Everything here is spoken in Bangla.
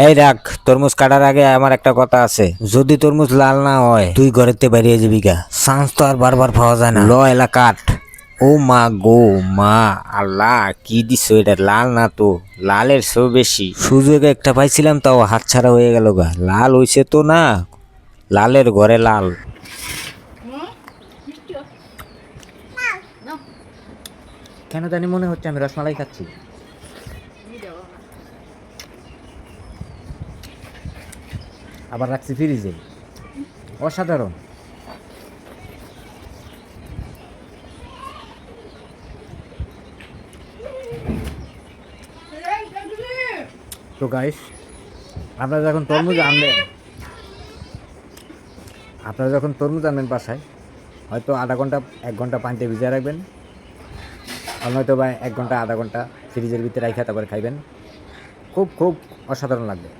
এই রাখ, তরমুজ কাটার আগে আমার একটা কথা আছে। যদি তরমুজ লাল না হয় তুই ঘরেতে বেরিয়ে যাবি গা। চান্স তো আর বারবার পাওয়া যায় না। ল এলা কাট। ও মা গো মা, আল্লাহ কি দিছো এটা? লাল না তো, লালের চেয়েও বেশি। সুযোগ একটা পাইছিলাম তাও হাতছাড়া হয়ে গেল গা। লাল হইছে তো না, লালের ঘরে লাল। কেন জানি মনে হচ্ছে আমি রসমালাই খাচ্ছি। আবার রাখছি ফ্রিজে, অসাধারণ। তো গাইস, আপনারা যখন তরমুজ আনবেন বাসায়, হয়তো আধা ঘন্টা 1 ঘন্টা পানিতে ভিজিয়ে রাখবেন, আর নয়তো বা 1 ঘন্টা আধা ঘন্টা ফ্রিজের ভিতরে রাখা তারপরে খাইবেন। খুব খুব অসাধারণ লাগবে।